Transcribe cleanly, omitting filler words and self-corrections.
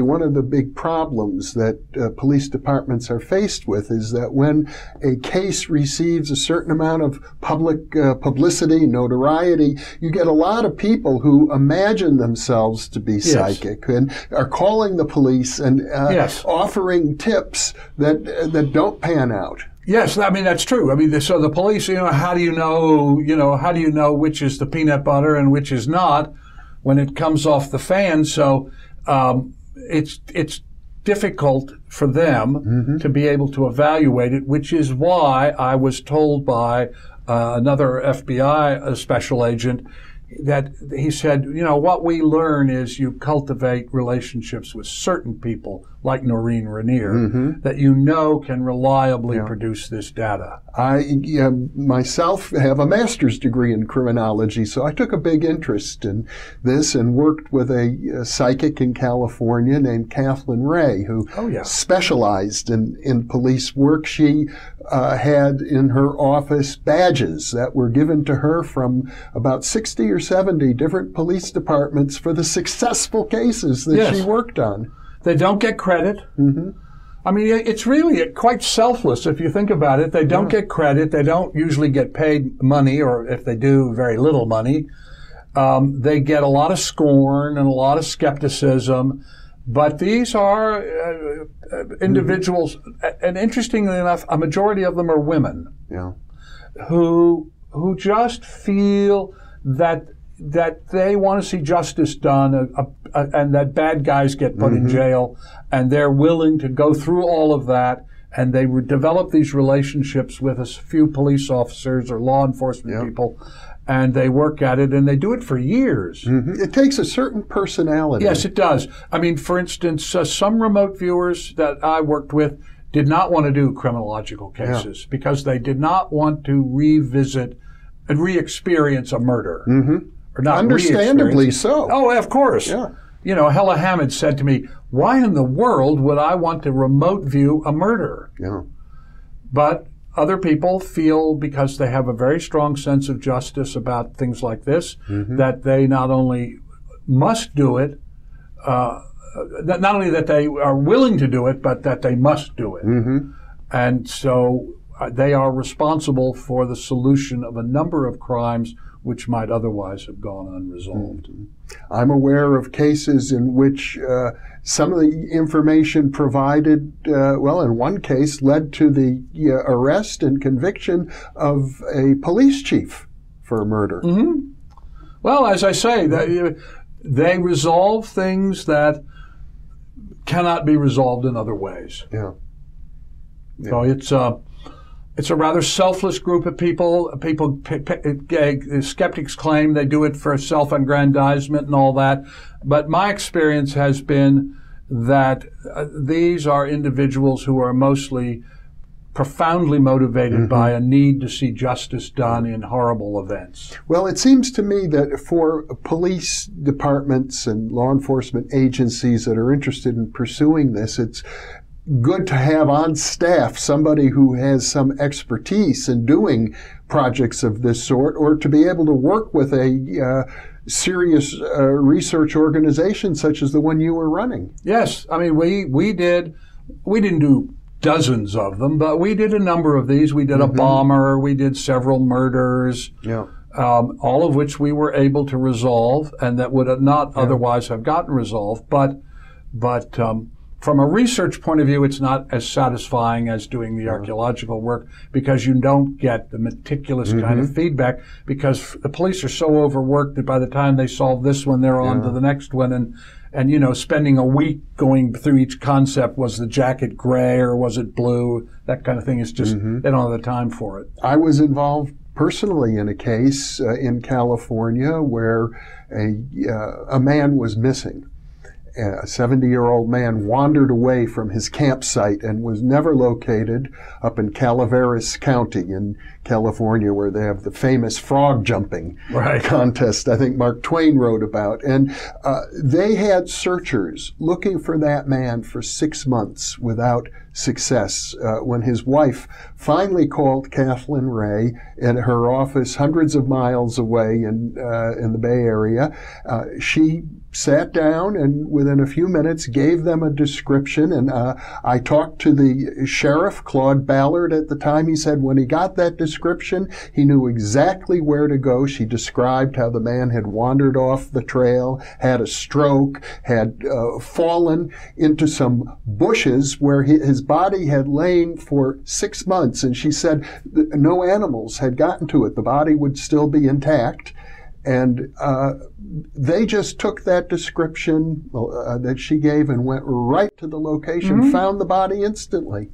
one of the big problems that police departments are faced with is that when a case receives a certain amount of public publicity, notoriety, you get a lot of people who imagine themselves to be psychic and are calling the police and offering tips that don't pan out. Yes, I mean, that's true. I mean, so the police, how do you know which is the peanut butter and which is not when it comes off the fan? So it's difficult for them to be able to evaluate it, which is why I was told by another FBI special agent that he said, what we learn is you cultivate relationships with certain people, like Noreen Rainier, that can reliably produce this data. I myself have a master's degree in criminology, so I took a big interest in this and worked with a psychic in California named Kathleen Ray, who specialized in police work. She had in her office badges that were given to her from about 60 or 70 different police departments for the successful cases that she worked on. They don't get credit. I mean, it's really quite selfless if you think about it. They don't get credit. They don't usually get paid money, or if they do, very little money. They get a lot of scorn and a lot of skepticism. But these are individuals, and interestingly enough, a majority of them are women who just feel that they want to see justice done, and that bad guys get put in jail, and they're willing to go through all of that, and they develop these relationships with a few police officers or law enforcement people, and they work at it, and they do it for years. It takes a certain personality. Yes, it does. I mean, for instance, some remote viewers that I worked with did not want to do criminological cases because they did not want to revisit and re-experience a murder. Or not understandably so. Oh, of course. Hella Hammond said to me, why in the world would I want to remote view a murder? But other people feel, because they have a very strong sense of justice about things like this, that they not only must do it, not only that they are willing to do it, but that they must do it. And so they are responsible for the solution of a number of crimes which might otherwise have gone unresolved. I'm aware of cases in which some of the information provided, in one case, led to the arrest and conviction of a police chief for a murder. Well, as I say, they resolve things that cannot be resolved in other ways. So it's a rather selfless group of people. Skeptics claim they do it for self-aggrandizement and all that. But my experience has been that these are individuals who are mostly profoundly motivated by a need to see justice done in horrible events. Well, it seems to me that for police departments and law enforcement agencies that are interested in pursuing this, it's good to have on staff somebody who has some expertise in doing projects of this sort, or to be able to work with a serious research organization such as the one you were running. Yes, I mean we didn't do dozens of them, but we did a number of these. We did a bomber, we did several murders, all of which we were able to resolve, and that would not otherwise have gotten resolved. But from a research point of view, it's not as satisfying as doing the archaeological work, because you don't get the meticulous kind of feedback, because the police are so overworked that by the time they solve this one, they're on to the next one. And spending a week going through each concept, was the jacket gray or was it blue? That kind of thing is just, they don't have the time for it. I was involved personally in a case in California where a man was missing. A 70-year-old man wandered away from his campsite and was never located up in Calaveras County in California, where they have the famous frog jumping contest I think Mark Twain wrote about. And they had searchers looking for that man for 6 months without success when his wife finally called Kathleen Ray at her office hundreds of miles away in the Bay Area. She sat down and within a few minutes gave them a description. And I talked to the sheriff, Claude Ballard, at the time. He said when he got that description, he knew exactly where to go. She described how the man had wandered off the trail, had a stroke, had fallen into some bushes where his body had lain for 6 months. And she said no animals had gotten to it. The body would still be intact. And they just took that description that she gave and went right to the location, found the body instantly.